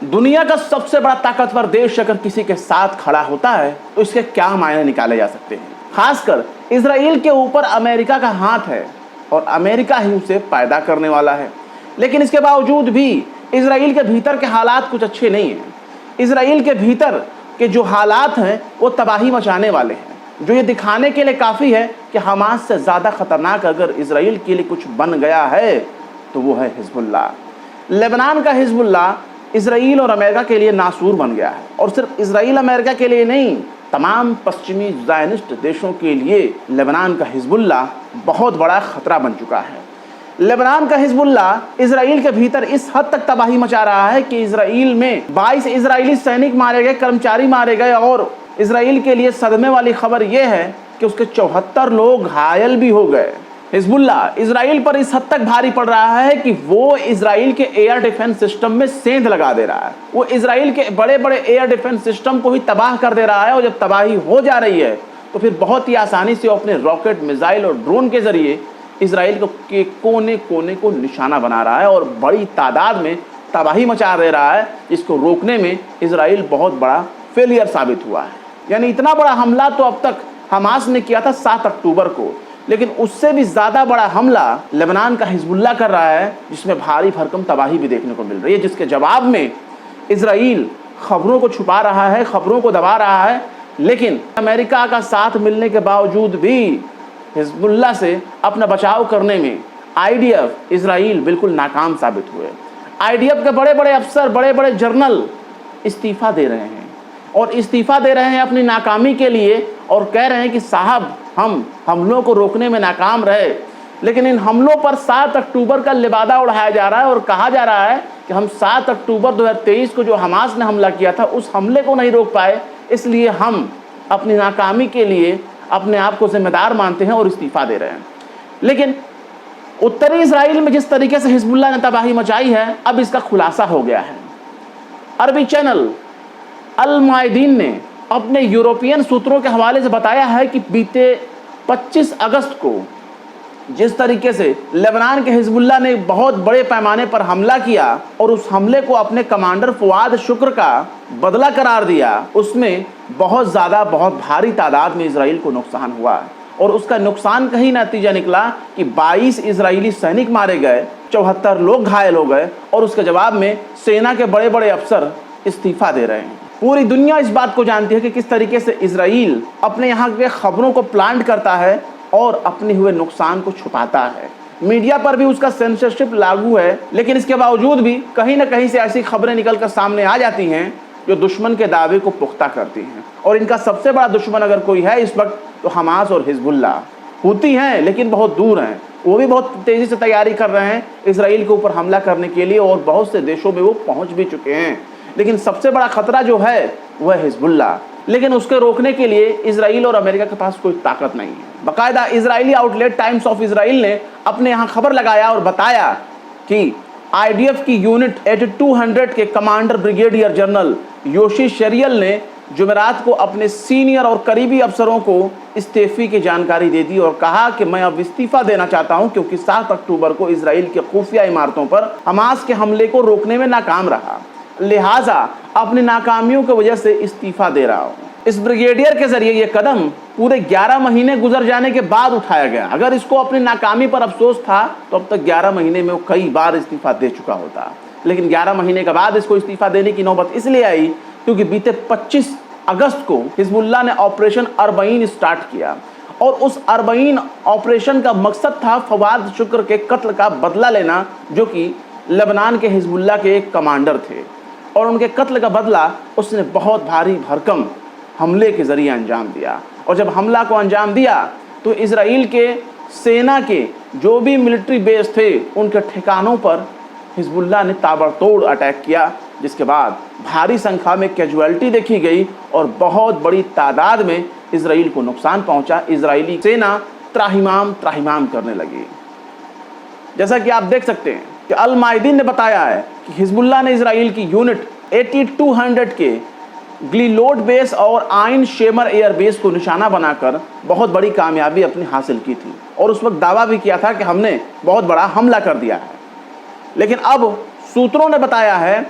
दुनिया का सबसे बड़ा ताकतवर देश अगर किसी के साथ खड़ा होता है तो इसके क्या मायने निकाले जा सकते हैं। खासकर इजराइल के ऊपर अमेरिका का हाथ है और अमेरिका ही उसे पैदा करने वाला है। लेकिन इसके बावजूद भी इजराइल के भीतर के हालात कुछ अच्छे नहीं हैं। इजराइल के भीतर के जो हालात हैं वो तबाही मचाने वाले हैं, जो ये दिखाने के लिए काफ़ी है कि हमास से ज़्यादा ख़तरनाक अगर इजराइल के लिए कुछ बन गया है तो वो है हिजबुल्लाह। लेबनान का हिजबुल्लाह इजराइल और अमेरिका के लिए नासूर बन गया है, और सिर्फ इजराइल अमेरिका के लिए नहीं, तमाम पश्चिमी ज़ायनिस्ट देशों के लिए लेबनान का हिजबुल्लाह बहुत बड़ा ख़तरा बन चुका है। लेबनान का हिजबुल्लाह इजराइल के भीतर इस हद तक तबाही मचा रहा है कि इजराइल में 22 इजरायली सैनिक मारे गए, कर्मचारी मारे गए, और इजराइल के लिए सदमे वाली खबर यह है कि उसके 74 लोग घायल भी हो गए। हिजबुल्लाह इजराइल पर इस हद तक भारी पड़ रहा है कि वो इजराइल के एयर डिफेंस सिस्टम में सेंध लगा दे रहा है। वो इजराइल के बड़े बड़े एयर डिफेंस सिस्टम को ही तबाह कर दे रहा है, और जब तबाही हो जा रही है तो फिर बहुत ही आसानी से अपने रॉकेट, मिसाइल और ड्रोन के जरिए इजराइल के कोने कोने को निशाना बना रहा है और बड़ी तादाद में तबाही मचा दे रहा है। इसको रोकने में इजराइल बहुत बड़ा फेलियर साबित हुआ है। यानी इतना बड़ा हमला तो अब तक हमास ने किया था 7 अक्टूबर को, लेकिन उससे भी ज़्यादा बड़ा हमला लेबनान का हिजबुल्लाह कर रहा है, जिसमें भारी भरकम तबाही भी देखने को मिल रही है, जिसके जवाब में इजराइल खबरों को छुपा रहा है, खबरों को दबा रहा है। लेकिन अमेरिका का साथ मिलने के बावजूद भी हिजबुल्लाह से अपना बचाव करने में IDF, इजराइल बिल्कुल नाकाम साबित हुए। IDF के बड़े बड़े अफसर, बड़े बड़े जनरल इस्तीफ़ा दे रहे हैं, और इस्तीफ़ा दे रहे हैं अपनी नाकामी के लिए, और कह रहे हैं कि साहब हम हमलों को रोकने में नाकाम रहे। लेकिन इन हमलों पर 7 अक्टूबर का लिबादा उड़ाया जा रहा है और कहा जा रहा है कि हम 7 अक्टूबर 2023 को जो हमास ने हमला किया था उस हमले को नहीं रोक पाए, इसलिए हम अपनी नाकामी के लिए अपने आप को जिम्मेदार मानते हैं और इस्तीफ़ा दे रहे हैं। लेकिन उत्तरी इजराइल में जिस तरीके से हिजबुल्लाह ने तबाही मचाई है, अब इसका खुलासा हो गया है। अरबी चैनल अल मायदीन ने अपने यूरोपियन सूत्रों के हवाले से बताया है कि बीते 25 अगस्त को जिस तरीके से लेबनान के हिजबुल्लाह ने बहुत बड़े पैमाने पर हमला किया और उस हमले को अपने कमांडर फुआद शुक्र का बदला करार दिया, उसमें बहुत ज़्यादा, बहुत भारी तादाद में इजराइल को नुकसान हुआ, और उसका नुकसान का ही नतीजा निकला कि 22 इजरायली सैनिक मारे गए, 74 लोग घायल हो गए, और उसके जवाब में सेना के बड़े बड़े अफसर इस्तीफ़ा दे रहे हैं। पूरी दुनिया इस बात को जानती है कि किस तरीके से इजराइल अपने यहाँ के खबरों को प्लांट करता है और अपने हुए नुकसान को छुपाता है। मीडिया पर भी उसका सेंसरशिप लागू है, लेकिन इसके बावजूद भी कहीं ना कहीं से ऐसी खबरें निकलकर सामने आ जाती हैं जो दुश्मन के दावे को पुख्ता करती हैं। और इनका सबसे बड़ा दुश्मन अगर कोई है इस वक्त तो हमास और हिजबुल्लाह। हूती हैं लेकिन बहुत दूर हैं, वो भी बहुत तेज़ी से तैयारी कर रहे हैं इसराइल के ऊपर हमला करने के लिए, और बहुत से देशों में वो पहुँच भी चुके हैं। लेकिन सबसे बड़ा खतरा जो है वह है हिजबुल्लाह, लेकिन उसके रोकने के लिए इजराइल और अमेरिका के पास कोई ताकत नहीं है। बाकायदा Israeli outlet times of Israel ने अपने यहाँ खबर लगाया और बताया कि IDF की यूनिट 8200 के कमांडर ब्रिगेडियर जनरल योशी शेरियल ने जुमेरात को अपने सीनियर और करीबी अफसरों को इस्तीफे की जानकारी दे दी और कहा कि मैं अब इस्तीफा देना चाहता हूं, क्योंकि 7 अक्टूबर को इजराइल के खुफिया इमारतों पर हमास के हमले को रोकने में नाकाम रहा, लिहाजा अपनी नाकामियों की वजह से इस्तीफा दे रहा हूं। इस ब्रिगेडियर के जरिए यह कदम पूरे 11 महीने गुजर जाने के बाद उठाया गया। अगर इसको अपनी नाकामी पर अफसोस था तो अब तक 11 महीने में वो कई बार इस्तीफा दे चुका होता, लेकिन 11 महीने के बाद इसको इस्तीफा देने की नौबत इसलिए आई क्योंकि बीते 25 अगस्त को हिजबुल्लाह ने ऑपरेशन अरबईन स्टार्ट किया, और उस अरबईन ऑपरेशन का मकसद था फवाद शुक्र के कत्ल का बदला लेना, जो कि लेबनान के हिजबुल्लाह के एक कमांडर थे, और उनके कत्ल का बदला उसने बहुत भारी भरकम हमले के ज़रिए अंजाम दिया। और जब हमला को अंजाम दिया तो इजराइल के सेना के जो भी मिलिट्री बेस थे उनके ठिकानों पर हिजबुल्लाह ने ताबड़तोड़ अटैक किया, जिसके बाद भारी संख्या में कैजुअलिटी देखी गई और बहुत बड़ी तादाद में इजराइल को नुकसान पहुंचा। इजरायली सेना त्राहिमाम करने लगी। जैसा कि आप देख सकते हैं कि अल मायदीन ने बताया है कि हिजबुल्लाह ने इजराइल की यूनिट 8200 के ग्लीलोड बेस और आइन शेमर एयर बेस को निशाना बनाकर बहुत बड़ी कामयाबी अपनी हासिल की थी, और उस वक्त दावा भी किया था कि हमने बहुत बड़ा हमला कर दिया है। लेकिन अब सूत्रों ने बताया है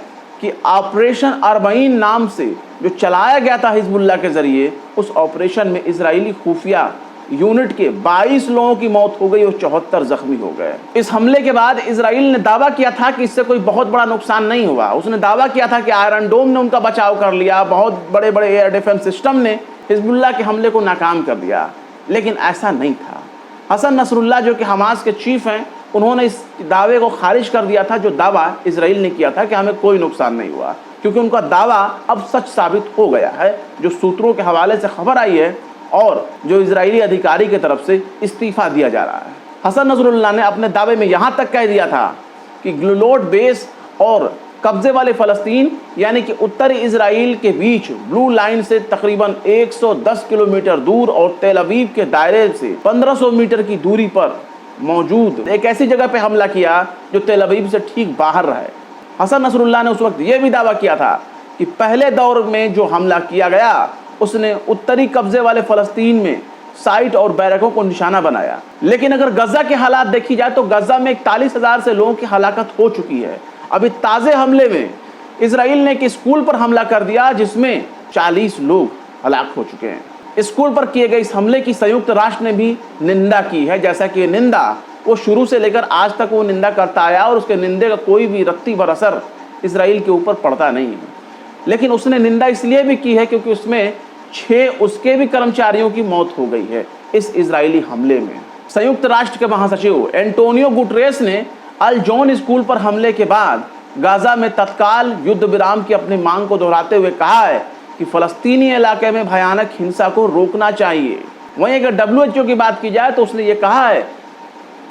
कि ऑपरेशन अरबईन नाम से जो चलाया गया था हिजबुल्लाह के जरिए, उस ऑपरेशन में इजरायली खुफिया यूनिट के 22 लोगों की मौत हो गई और 74 जख्मी हो गए। इस हमले के बाद इजराइल ने दावा किया था कि इससे कोई बहुत बड़ा नुकसान नहीं हुआ। उसने दावा किया था कि आयरन डोम ने उनका बचाव कर लिया, बहुत बड़े बड़े एयर डिफेंस सिस्टम ने हिजबुल्लाह के हमले को नाकाम कर दिया, लेकिन ऐसा नहीं था। हसन नसरुल्लाह जो कि हमास के चीफ हैं, उन्होंने इस दावे को खारिज कर दिया था, जो दावा इजराइल ने किया था कि हमें कोई नुकसान नहीं हुआ, क्योंकि उनका दावा अब सच साबित हो गया है। जो सूत्रों के हवाले से खबर आई है और जो इजरायली अधिकारी की तरफ से इस्तीफा दिया जा रहा है। हसन नसरुल्लाह ने अपने दावे में यहाँ तक कह दिया था कि ग्लूलोड बेस और कब्जे वाले फ़लस्तीन यानी कि उत्तरी इजराइल के बीच ब्लू लाइन से तकरीबन 110 किलोमीटर दूर और तेल अवीव के दायरे से 1500 मीटर की दूरी पर मौजूद एक ऐसी जगह पे हमला किया जो तेल अवीव से ठीक बाहर रहे। हसन नसरुल्लाह ने उस वक्त ये भी दावा किया था कि पहले दौर में जो हमला किया गया उसने उत्तरी कब्जे वाले फ़लस्तीन में साइट और बैरकों को निशाना बनाया। लेकिन अगर गजा के हालात देखी जाए तो गजा में 41,000 से लोगों की हलाकत हो चुकी है। अभी ताज़े हमले में इजराइल ने एक स्कूल पर हमला कर दिया जिसमें 40 लोग हलाक हो चुके हैं। स्कूल पर किए गए इस हमले की संयुक्त राष्ट्र ने भी निंदा की है। जैसा कि निंदा वो शुरू से लेकर आज तक वो निंदा करता आया और उसके निंदे का कोई भी रत्ती भर असर इजराइल के ऊपर पड़ता नहीं है। लेकिन उसने निंदा इसलिए भी की है क्योंकि उसमें 6 उसके भी कर्मचारियों की मौत हो गई है इस इजरायली हमले में। संयुक्त राष्ट्र के महासचिव एंटोनियो गुटरेस ने अल जॉन स्कूल पर हमले के बाद गाजा में तत्काल युद्ध विराम की अपनी मांग को दोहराते हुए कहा है कि फ़लस्तीनी इलाके में भयानक हिंसा को रोकना चाहिए। वहीं अगर WHO की बात की जाए तो उसने ये कहा है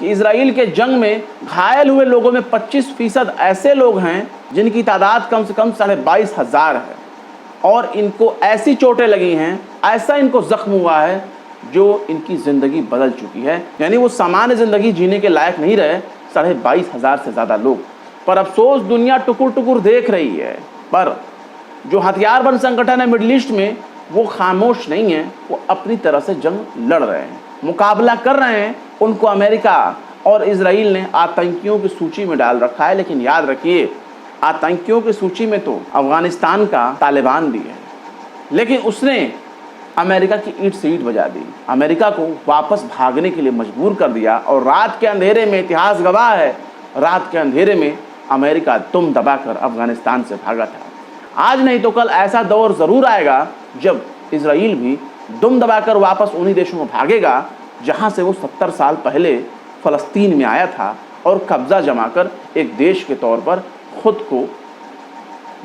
कि इजराइल के जंग में घायल हुए लोगों में 25% ऐसे लोग हैं जिनकी तादाद कम से कम 22,500 है और इनको ऐसी चोटें लगी हैं, ऐसा इनको जख्म हुआ है जो इनकी ज़िंदगी बदल चुकी है। यानी वो सामान्य ज़िंदगी जीने के लायक नहीं रहे 22,500 से ज़्यादा लोग। पर अफसोस दुनिया टुकुर टुकुर देख रही है, पर जो हथियारबंद संगठन है मिडिल ईस्ट में वो खामोश नहीं है, वो अपनी तरह से जंग लड़ रहे हैं, मुकाबला कर रहे हैं। उनको अमेरिका और इजराइल ने आतंकियों की सूची में डाल रखा है। लेकिन याद रखिए, आतंकियों की सूची में तो अफगानिस्तान का तालिबान भी है, लेकिन उसने अमेरिका की ईंट से ईंट बजा दी, अमेरिका को वापस भागने के लिए मजबूर कर दिया। और रात के अंधेरे में, इतिहास गवाह है, रात के अंधेरे में अमेरिका दुम दबाकर अफगानिस्तान से भागा था। आज नहीं तो कल ऐसा दौर ज़रूर आएगा जब इजराइल भी दुम दबाकर वापस उन्हीं देशों में भागेगा जहां से वो 70 साल पहले फ़लस्तीन में आया था और कब्जा जमाकर एक देश के तौर पर खुद को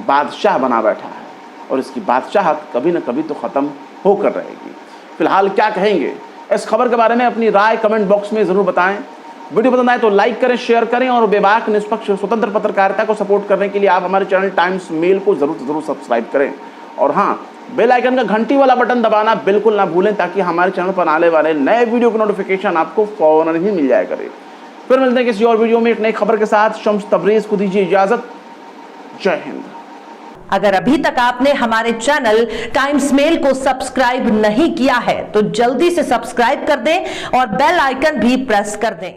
बादशाह बना बैठा है। और इसकी बादशाहत कभी न कभी तो ख़त्म होकर रहेगी। फिलहाल क्या कहेंगे इस खबर के बारे में? अपनी राय कमेंट बॉक्स में ज़रूर बताएं। वीडियो पसंद आए तो लाइक करें, शेयर करें और बेबाक निष्पक्ष स्वतंत्र पत्रकारिता को सपोर्ट करने के लिए आप हमारे चैनल टाइम्स मेल को ज़रूर सब्सक्राइब करें। और हाँ, बेल आइकन का घंटी वाला बटन दबाना बिल्कुल ना भूलें ताकि हमारे चैनल पर आने वाले नए वीडियो की नोटिफिकेशन आपको फौरन ही मिल जाया करे। फिर मिलते हैं किसी और वीडियो में एक नई खबर के साथ। शम्स तबरेज़ को दीजिए इजाज़त। जय हिंद। अगर अभी तक आपने हमारे चैनल टाइम्स मेल को सब्सक्राइब नहीं किया है तो जल्दी से सब्सक्राइब कर दें और बेल आइकन भी प्रेस कर दें।